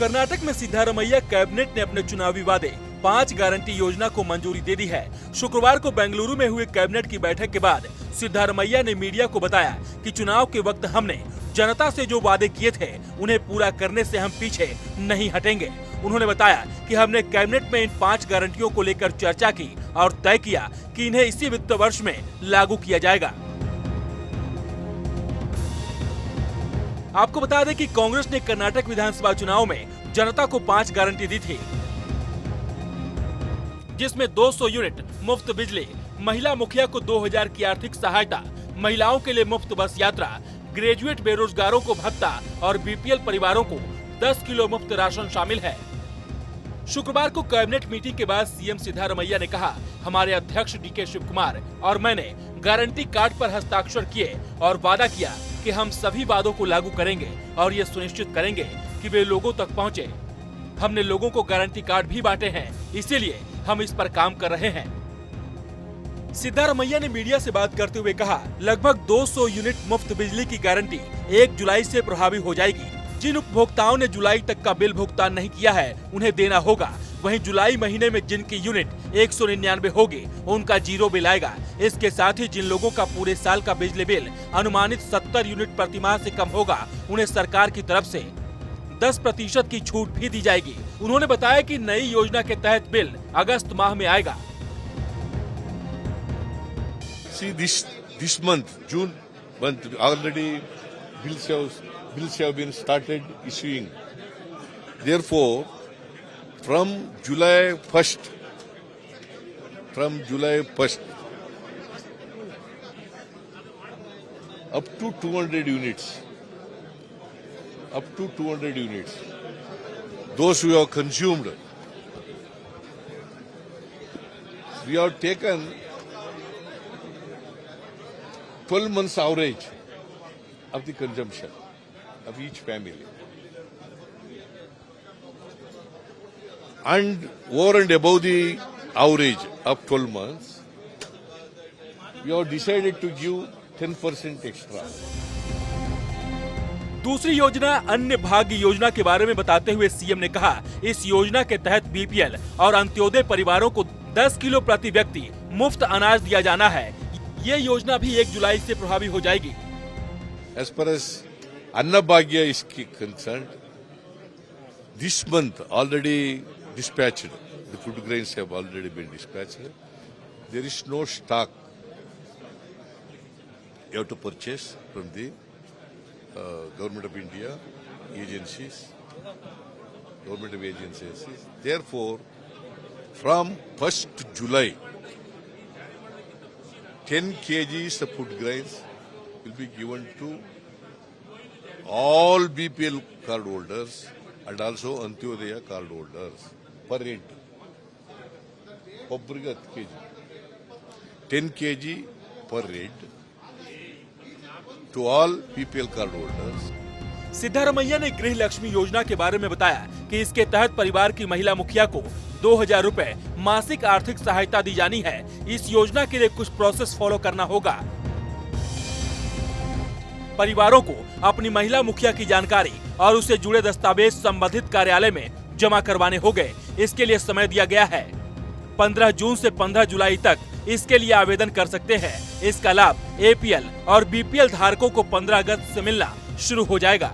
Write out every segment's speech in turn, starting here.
कर्नाटक में सिद्धारमैया कैबिनेट ने अपने चुनावी वादे 5 गारंटी योजना को मंजूरी दे दी है। शुक्रवार को बेंगलुरु में हुए कैबिनेट की बैठक के बाद सिद्धारमैया ने मीडिया को बताया कि चुनाव के वक्त हमने जनता से जो वादे किए थे उन्हें पूरा करने से हम पीछे नहीं हटेंगे। उन्होंने बताया कि हमने कैबिनेट में इन 5 गारंटियों को लेकर चर्चा की और तय किया कि इन्हें इसी वित्त वर्ष में लागू किया जाएगा। आपको बता दें कि कांग्रेस ने कर्नाटक विधानसभा चुनाव में जनता को 5 गारंटी दी थी, जिसमें 200 यूनिट मुफ्त बिजली, महिला मुखिया को 2000 की आर्थिक सहायता, महिलाओं के लिए मुफ्त बस यात्रा, ग्रेजुएट बेरोजगारों को भत्ता और बीपीएल परिवारों को 10 किलो मुफ्त राशन शामिल है। शुक्रवार को कैबिनेट मीटिंग के बाद सीएम सिद्धारमैया ने कहा, हमारे अध्यक्ष डीके शिव कुमार और मैंने गारंटी कार्ड पर हस्ताक्षर किए और वादा किया कि हम सभी वादों को लागू करेंगे और ये सुनिश्चित करेंगे कि वे लोगों तक पहुंचे। हमने लोगों को गारंटी कार्ड भी बांटे हैं, इसीलिए हम इस पर काम कर रहे हैं। सिद्धारमैया ने मीडिया से बात करते हुए कहा, लगभग 200 यूनिट मुफ्त बिजली की गारंटी 1 जुलाई से प्रभावी हो जाएगी। जिन उपभोक्ताओं ने जुलाई तक का बिल भुगतान नहीं किया है उन्हें देना होगा। वहीं जुलाई महीने में जिनकी यूनिट 199 होगी उनका 0 बिल आएगा। इसके साथ ही जिन लोगों का पूरे साल का बिजली बिल अनुमानित 70 यूनिट प्रतिमाह से कम होगा उन्हें सरकार की तरफ से 10% की छूट भी दी जाएगी। उन्होंने बताया कि नई योजना के तहत बिल अगस्त माह में आएगा। See this month, June month, already bills have been started issuing. Therefore, from July 1st, up to 200 units, those who have consumed, we have taken 12 months average of the consumption of each family. And over and above the average of 12 months, we have decided to give 10% extra. दूसरी योजना अन्य भाग्य योजना के बारे में बताते हुए सीएम ने कहा, इस योजना के तहत बीपीएल और अंत्योदय परिवारों को 10 किलो प्रति व्यक्ति मुफ्त अनाज दिया जाना है। ये योजना भी 1 जुलाई से प्रभावी हो जाएगी। As far as Annabhagya is concerned, this month already dispatched. The food grains have already been dispatched. There is no stock. You have to purchase from the Government of India agencies, Government of agencies. Therefore, from 1st July, 10 kgs of food grains will be given to all BPL card holders and also Antyodaya card holders per head. 10 kg per head to all BPL card holders. Siddaramaiah ने गृह लक्ष्मी योजना के बारे में बताया कि इसके तहत परिवार की महिला मुखिया को 2000 रुपए मासिक आर्थिक सहायता दी जानी है। इस योजना के लिए कुछ प्रोसेस फॉलो करना होगा। परिवारों को अपनी महिला मुखिया की जानकारी और उससे जुड़े दस्तावेज संबंधित कार्यालय में जमा करवाने होंगे। इसके लिए समय दिया गया है। 15 जून से 15 जुलाई तक इसके लिए आवेदन कर सकते हैं। इसका लाभ एपीएल और बीपीएल धारकों को 15 अगस्त से मिलना शुरू हो जाएगा।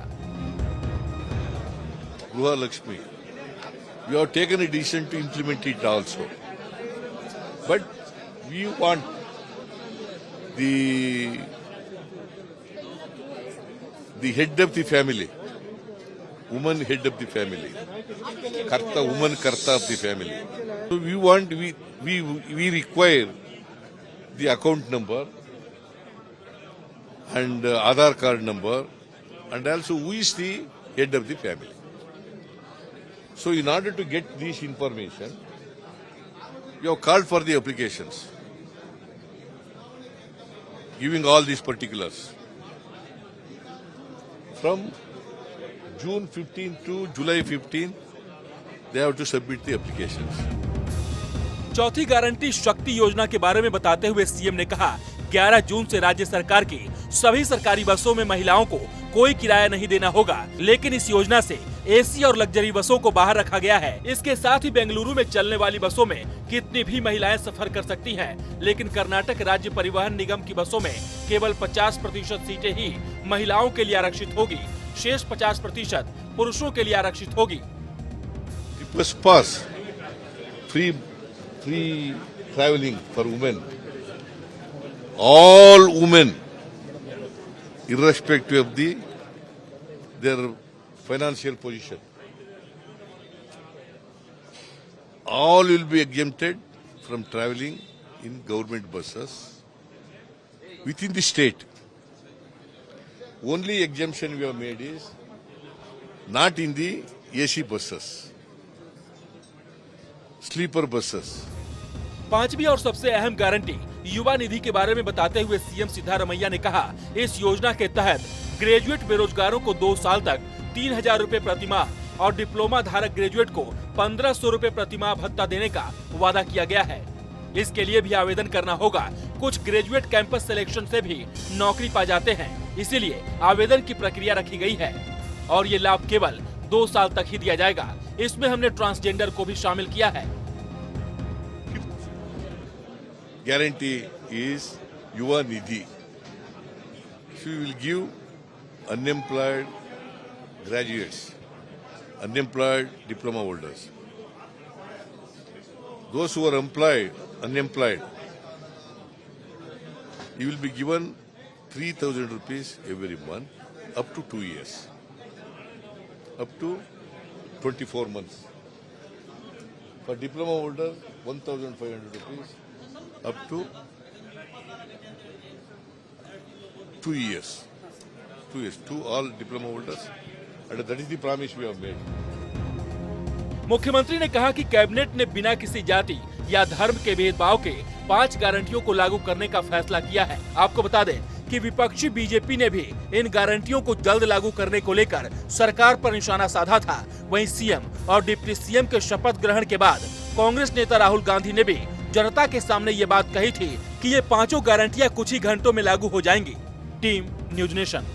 Gruha Lakshmi, we have taken a decision to implement it also. But we want the head of the family, woman head of the family, woman karta of the family. So we require the account number and Aadhaar card number and also who is the head of the family. So in order to get this information, we have called for the applications, giving all these particulars. From June 15 to July 15, they have to submit the applications. चौथी guarantee शक्ति योजना के बारे में बताते हुए CM ने कहा, 11 जून से राज्य सरकार की सभी सरकारी बसों में महिलाओं को कोई किराया नहीं देना होगा। लेकिन इस योजना से एसी और लग्जरी बसों को बाहर रखा गया है। इसके साथ ही बेंगलुरु में चलने वाली बसों में कितनी भी महिलाएं सफर कर सकती हैं, लेकिन कर्नाटक राज्य परिवहन निगम की बसों में केवल 50% सीटें ही महिलाओं के लिए आरक्षित होगी। शेष 50% पुरुषों के लिए आरक्षित होगी। Bus pass, free traveling for women. All women, irrespective of their financial position, all will be exempted from traveling in government buses within the state. Only exemption we have made is not in the AC buses, sleeper buses. पांचवी और सबसे अहम guarantee युवा निधि के बारे में बताते हुए सीएम सिद्धारमैया ने कहा, इस योजना के तहत ग्रेजुएट बेरोजगारों को 2 साल तक 3,000 रूपए प्रति माह और डिप्लोमा धारक ग्रेजुएट को 1,500 रूपए प्रति माह भत्ता देने का वादा किया गया है। इसके लिए भी आवेदन करना होगा। कुछ ग्रेजुएट कैंपस सिलेक्शन से भी नौकरी पा जाते हैं, इसीलिए आवेदन की प्रक्रिया रखी गई है और ये लाभ केवल 2 साल तक ही दिया जाएगा। इसमें हमने ट्रांसजेंडर को भी शामिल किया है। Guarantee is Yuva Nidhi. She will give unemployed graduates, unemployed diploma holders, those who are unemployed, you will be given 3,000 rupees every month up to 2 years, up to 24 months. For diploma holder, 1,500 rupees up to 2 years. 2 years to all diploma holders, and that is the promise we have made. मुख्यमंत्री ने कहा कि cabinet ने बिना किसी जाति या धर्म के भेदभाव के 5 गारंटियों को लागू करने का फैसला किया है। आपको बता दें कि विपक्षी बीजेपी ने भी इन गारंटियों को जल्द लागू करने को लेकर सरकार पर निशाना साधा था। वहीं सीएम और डिप्टी सीएम के शपथ ग्रहण के बाद कांग्रेस नेता राहुल गांधी ने भी जनता के सामने ये बात कही थी कि ये 5 गारंटियां कुछ ही घंटों में लागू हो जाएंगी। Team news nation.